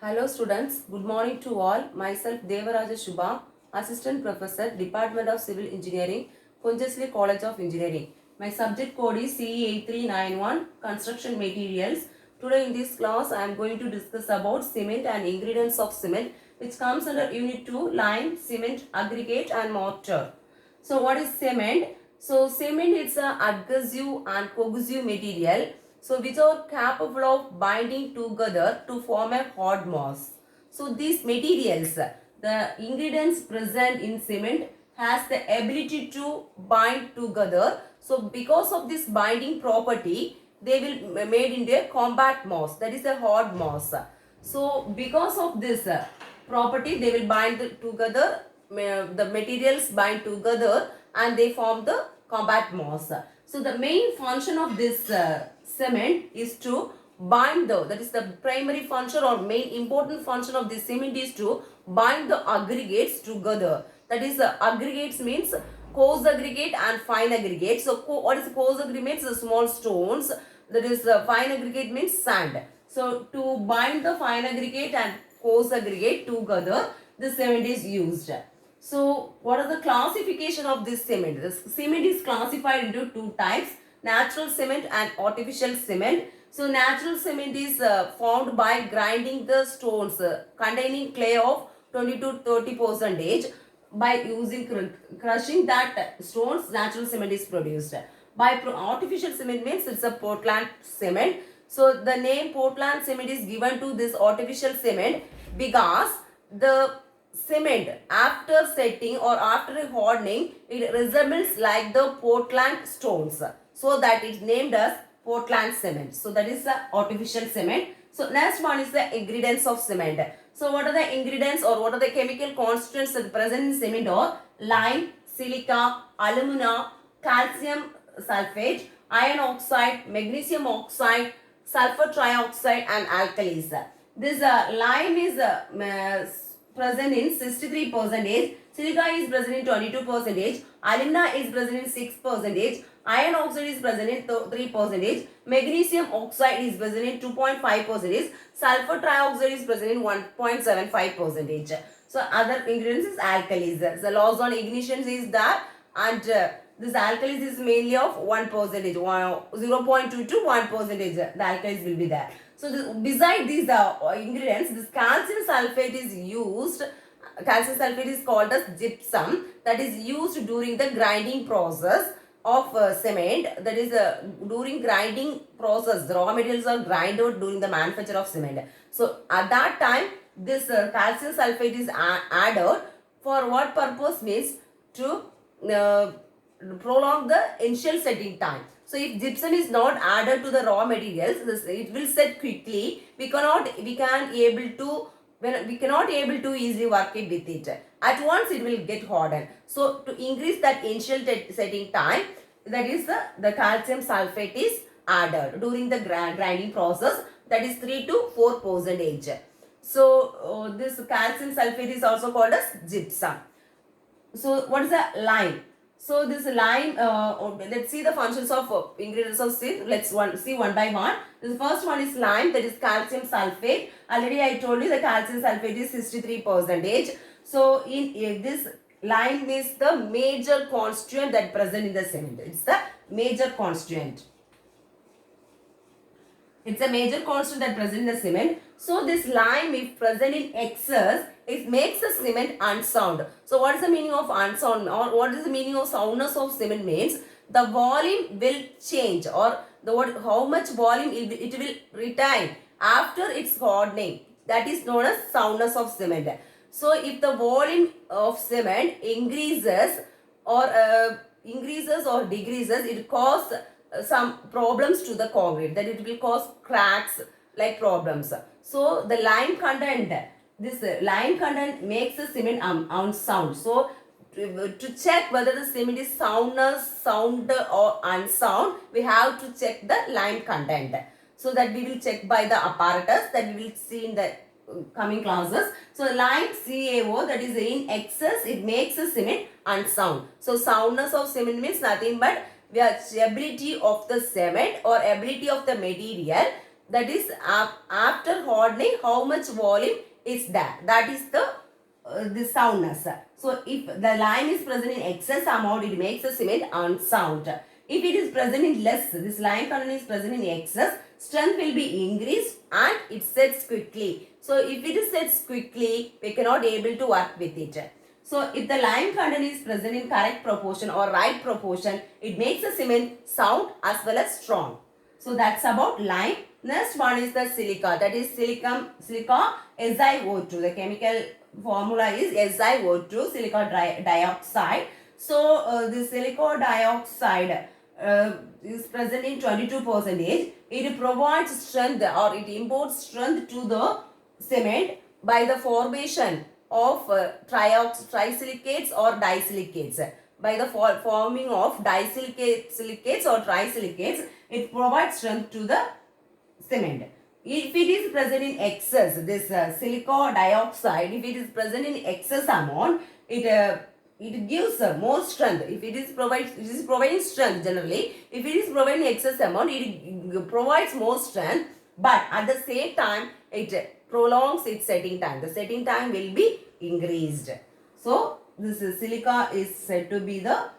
Hello students, good morning to all. Myself Devaraja Shubha, Assistant Professor, Department of Civil Engineering, Pondicherry College of Engineering. My subject code is CE8391, Construction Materials. Today in this class, I am going to discuss about cement and ingredients of cement, which comes under Unit 2, lime, cement, aggregate and mortar. So what is cement? So cement is a adhesive and cohesive material, so which are capable of binding together to form a hard mass. So these materials, the ingredients present in cement has the ability to bind together. So because of this binding property, they will be made into a compact mass, that is a hard mass. So because of this property, they will bind together, the materials bind together and they form the compact mass. So the main function of this cement is to bind that is the primary function or main important function of this cement is to bind the aggregates together. That is aggregates means coarse aggregate and fine aggregate. So what is coarse aggregate? The small stones. That is fine aggregate means sand. So to bind the fine aggregate and coarse aggregate together, the cement is used. So what are the classification of this cement? This cement is classified into two types, natural cement and artificial cement. So natural cement is formed by grinding the stones containing clay of 20 to 30 percentage. By using crushing that stones, natural cement is produced. By artificial cement means it's a Portland cement. So the name Portland cement is given to this artificial cement because the cement after setting or after hardening, it resembles like the Portland stones. So that is named as Portland cement. So that is the artificial cement. So next one is the ingredients of cement. So what are the ingredients or what are the chemical constituents that present in cement or lime, silica, alumina, calcium sulfate, iron oxide, magnesium oxide, sulfur trioxide and alkalis. This lime is present in 63 percentage, silica is present in 22 percentage, alumina is present in 6 percentage, iron oxide is present in 3 percentage, magnesium oxide is present in 2.5 percentage, sulfur trioxide is present in 1.75 percentage. So other ingredients is alkalis. The loss on ignition is that, and this alkalis is mainly of 1 percentage, 0.2 to 1 percentage. The alkalis will be there. So beside these ingredients, this calcium sulfate is used. Calcium sulfate is called as gypsum, that is used during the grinding process of cement. That is during grinding process, the raw materials are grinded during the manufacture of cement. So at that time, this calcium sulfate is added. For what purpose? Means to prolong the initial setting time. So if gypsum is not added to the raw materials, it will set quickly. We cannot able to easily work it with it. At once it will get hardened. So to increase that initial setting time, that is the calcium sulfate is added during the grinding process, that is 3 to 4 percentage. So this calcium sulfate is also called as gypsum. So what is a lime? So this lime, let's see the functions of ingredients of zinc. Let's see one by one. The first one is lime, that is calcium sulfate. Already I told you the calcium sulfate is 63 percentage. So in this lime is the major constituent that present in the cement. It's the major constituent. It's a major constant that present in the cement. So this lime, if present in excess, it makes the cement unsound. So what is the meaning of unsound, or what is the meaning of soundness of cement? Means the volume will change, or how much volume it will retain after its hardening. That is known as soundness of cement. So if the volume of cement increases or decreases, it causes some problems to the concrete, that it will cause cracks like problems. So the lime content, this lime content makes the cement unsound. So to check whether the cement is sound or unsound, we have to check the lime content. So that we will check by the apparatus that we will see in the coming classes. So lime CaO, that is in excess, it makes the cement unsound. So soundness of cement means nothing but the ability of the cement or ability of the material that is after hardening how much volume is there, that is the soundness. So if the lime is present in excess amount, it makes the cement unsound. If it is present in less, this lime content is present in excess, strength will be increased and it sets quickly. So if it is sets quickly, we cannot able to work with it. So if the lime content is present in correct proportion or right proportion, it makes the cement sound as well as strong. So that's about lime. Next one is the silica. That is silica SiO2. The chemical formula is SiO2, silica dioxide. So the silica dioxide is present in 22%. It provides strength or it imparts strength to the cement by the formation of trisilicates or disilicates. By the forming of disilicates or trisilicates, it provides strength to the cement. If it is present in excess, this silica dioxide, if it is present in excess amount, it gives more strength. If it is providing strength generally. If it is providing excess amount, it provides more strength. But at the same time, it prolongs its setting time. The setting time will be increased. So this silica is said to be the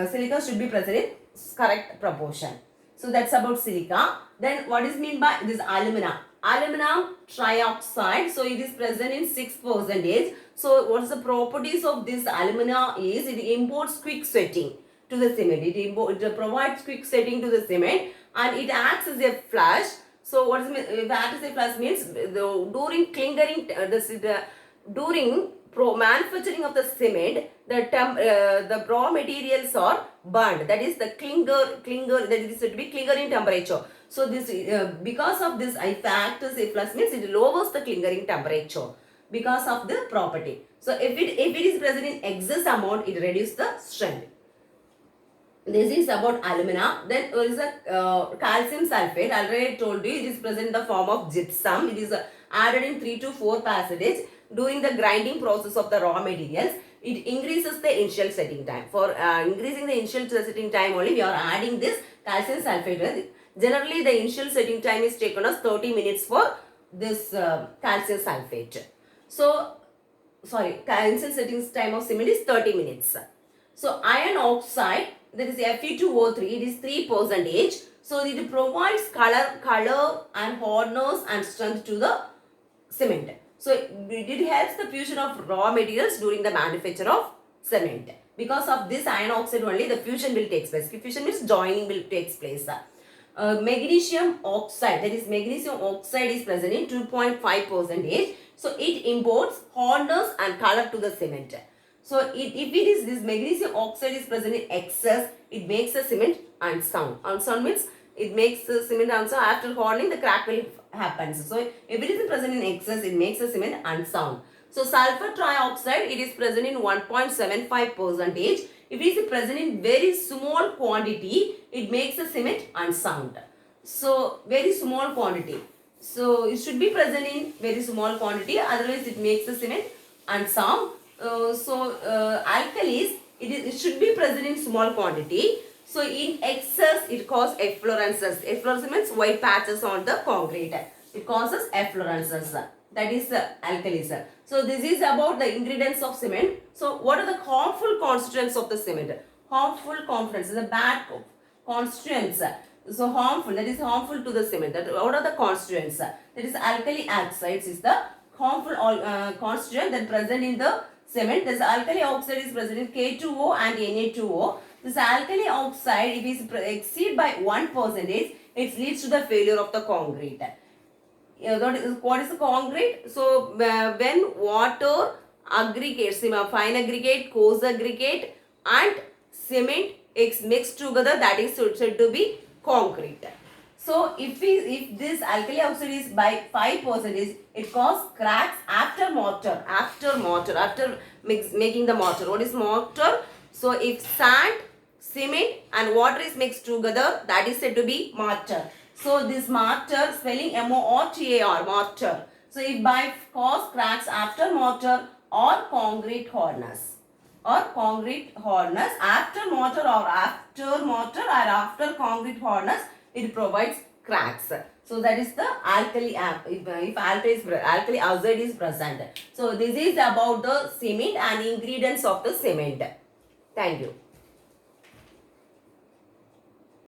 silica should be present in correct proportion. So that's about silica. Then what is meant by this alumina? Aluminum trioxide. So it is present in 6%. So what's the properties of this alumina is it imparts quick setting to the cement. It provides quick setting to the cement and it acts as a flash. So what is acts as a flash means during clingering, during manufacturing of the cement, the raw materials are burned. That is the clinker that is said to be clingering temperature. So this because of this fact is a plus means it lowers the clingering temperature because of the property. So if it is present in excess amount, it reduces the strength. This is about alumina. Then there is a calcium sulfate. I already told you it is present in the form of gypsum. It is added in 3 to 4 passages during the grinding process of the raw materials. It increases the initial setting time. For increasing the initial setting time only, we are adding this calcium sulfate. Generally, the initial setting time is taken as 30 minutes for this calcium sulfate. So, calcium setting time of cement is 30 minutes. So, iron oxide, that is Fe2O3, it is 3%. So, it provides color and hardness and strength to the cement. So, it helps the fusion of raw materials during the manufacture of cement. Because of this iron oxide only, the fusion will take place. Fusion means joining will take place. Magnesium oxide, that is magnesium oxide is present in 2.5%. So, it imparts hardness and color to the cement. So, if it is this magnesium oxide is present in excess, it makes the cement unsound. Unsound means it makes the cement unsound. After hardening, the crack will happen. So, if it is present in excess, it makes the cement unsound. So, sulfur trioxide, it is present in 1.75%. If it is present in very small quantity, it makes the cement unsound. So, very small quantity. So, it should be present in very small quantity, otherwise it makes the cement unsound. Alkalis, it should be present in small quantity. So, in excess, it causes efflorescence. Efflorescence means white patches on the concrete. It causes efflorescence. That is alkalis. So, this is about the ingredients of cement. So, what are the harmful constituents of the cement? Harmful constituents, the bad constituents. So, harmful, that is harmful to the cement. What are the constituents? That is alkali oxides is the harmful constituent that present in the cement. This alkali oxide is present in K2O and Na2O. This alkali oxide, if it is exceed by 1%, it leads to the failure of the concrete. What is the concrete? So, when water aggregates, fine aggregate, coarse aggregate and cement mixed together, that is said to be concrete. So, if this alkali oxide is by 5%, it causes cracks after making the mortar. What is mortar? So, if sand, cement and water is mixed together, that is said to be mortar. So, this mortar, spelling M-O-R-T-A-R, mortar. So, if by cause cracks after mortar or concrete hardness. After mortar or after concrete hardness, it provides cracks. So that is the alkali if alkali oxide is present. So this is about the cement and ingredients of the cement. Thank you.